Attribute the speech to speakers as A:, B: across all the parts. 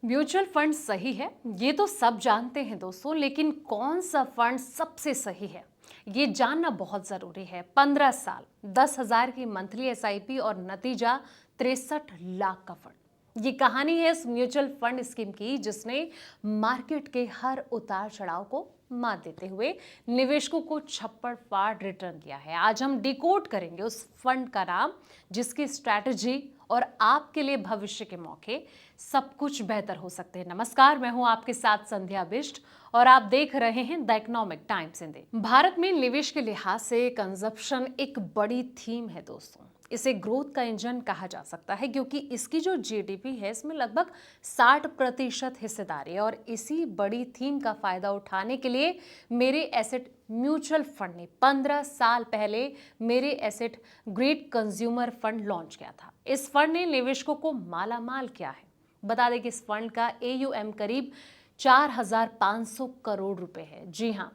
A: Mutual fund सही है, ये तो सब जानते हैं दोस्तों, लेकिन कौन सा फंड सबसे सही है ये जानना बहुत जरूरी है। 15 साल, 10,000 की मंथली एसआईपी और नतीजा 63 लाख का फंड। ये कहानी है इस म्यूचुअल फंड स्कीम की जिसने मार्केट के हर उतार चढ़ाव को मात देते हुए निवेशकों को छप्पड़ फाड़ रिटर्न दिया है। आज हम डिकोड करेंगे उस फंड का नाम जिसकी स्ट्रैटेजी और आपके लिए भविष्य के मौके सब कुछ बेहतर हो सकते हैं। नमस्कार, मैं हूं आपके साथ संध्या बिष्ट और आप देख रहे हैं the economic times Hindi. Bharat में निवेश के लिहाज से कंजप्शन एक बड़ी थीम है दोस्तों। इसे ग्रोथ का इंजन कहा जा सकता है क्योंकि इसकी जो जीडीपी है इसमें लगभग 60% हिस्सेदारी है। और इसी बड़ी थीम का फायदा उठाने के लिए मेरे एसेट म्यूचुअल फंड ने 15 साल पहले मेरे asset great consumer fund launch किया था। इस फंड ने निवेशकों को माला माल किया है। बता दें कि इस फंड का AUM करीब 4,500 करोड़ रुपए है। जी हाँ,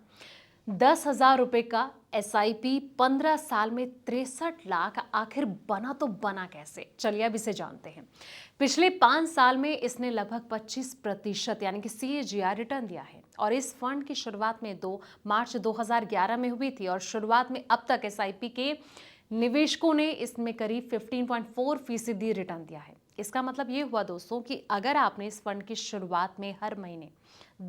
A: 10,000 रुपए का SIP 15 साल में 63 लाख आखिर बना तो बना कैसे? चलिए अब इसे जानते हैं। पिछले 5 साल में इसने लगभग 25% यानी कि CAGR रिटर्न दिया है। और इस फंड की शुरुआत में 2 मार्च 2011 में हुई थी और शुरुआत में अब तक SIP के निवेशकों ने इसमें करीब 15.4% रिटर्न दिया है। इसका मतलब ये हुआ दोस्तों कि अगर आपने इस फंड की शुरुआत में हर महीने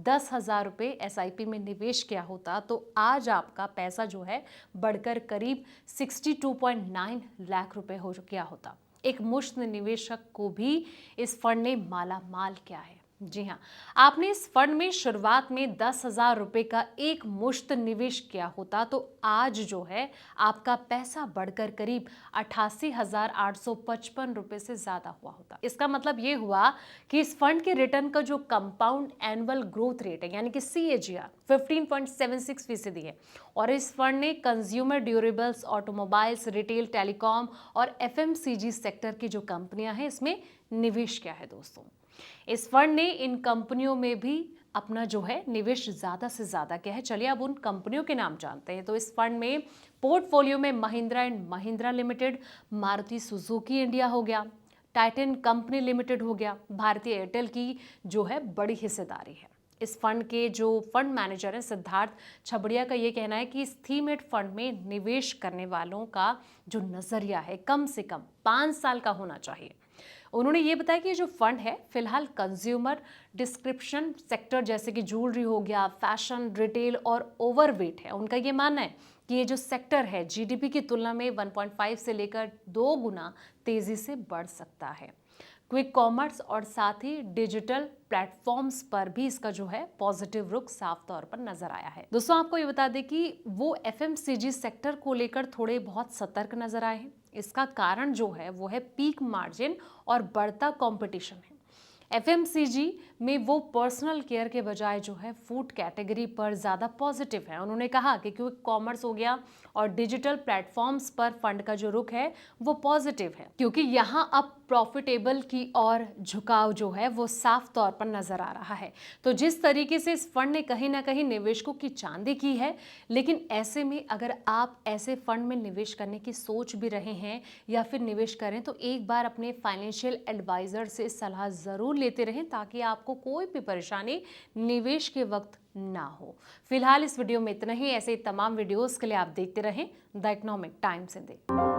A: 10,000 रुपये SIP में निवेश किया होता तो आज आपका पैसा जो है बढ़कर करीब 62.9 लाख रुपए हो गया होता। एक मुश्त निवेशक को भी इस फंड ने माला माल किया है। जी हाँ, आपने इस फंड में शुरुआत में 10,000 रुपए का एक मुश्त निवेश किया होता तो आज जो है आपका पैसा बढ़कर करीब 88,855 रुपए से ज्यादा हुआ होता। इसका मतलब ये हुआ कि इस फंड के रिटर्न का जो कंपाउंड एनुअल ग्रोथ रेट है यानी कि CAGR 15.76% है। और इस फंड ने consumer durables, automobiles, retail, telecom और FMCG सेक्टर की जो कंपनियां हैं इसमें निवेश किया है दोस्तों। इस फंड ने इन कंपनियों में भी अपना जो है निवेश ज्यादा से ज्यादा किया है। चलिए अब उन कंपनियों के नाम जानते हैं। तो इस फंड में पोर्टफोलियो में Mahindra and Mahindra limited, Maruti Suzuki India हो गया, टाइटन कंपनी लिमिटेड हो गया, भारतीय एयरटेल की जो है बड़ी हिस्सेदारी है। इस फंड के जो फंड मैनेजर हैं सिद्धार्थ छबड़िया का ये कहना है कि इस थीमेड फंड में निवेश करने वालों का जो नजरिया है कम से कम 5 साल का होना चाहिए। उन्होंने ये बताया कि ये जो फंड है फिलहाल कंज्यूमर डिस्क्रिप्शन सेक्टर जैसे कि ज्वेलरी हो गया, फैशन, रिटेल और ओवरवेट है। उनका ये मानना है कि ये जो सेक्टर है GDP की तुलना में 1.5 से लेकर 2 गुना तेजी से बढ़ सकता है। क्विक कॉमर्स और साथ ही डिजिटल प्लेटफॉर्म्स पर भी इसका जो है पॉजिटिव रुख साफ तौर पर नजर आया है। दोस्तों आपको ये बता दें कि वो FMCG सेक्टर को लेकर थोड़े बहुत सतर्क नजर आए हैं। इसका कारण जो है वो है पीक मार्जिन और बढ़ता कंपटीशन है। FMCG में वो पर्सनल केयर के बजाय जो है फूड कैटेगरी पर ज़्यादा पॉजिटिव है। उन्होंने कहा कि क्विक कॉमर्स हो गया और डिजिटल प्लेटफॉर्म्स पर फंड का जो रुख है वो पॉजिटिव है क्योंकि यहाँ अब प्रॉफिटेबल की और झुकाव जो है वो साफ तौर पर नजर आ रहा है। तो जिस तरीके से इस फंड ने कहीं ना कहीं निवेशकों की चांदी की है, लेकिन ऐसे में अगर आप ऐसे फंड में निवेश करने की सोच भी रहे हैं या फिर निवेश करें तो एक बार अपने फाइनेंशियल एडवाइजर से सलाह जरूर लेते रहें ताकि आपको कोई भी परेशानी निवेश के वक्त ना हो। फिलहाल इस वीडियो में इतना ही। ऐसे तमाम वीडियोस के लिए आप देखते रहें द इकोनॉमिक टाइम्स हिंदी।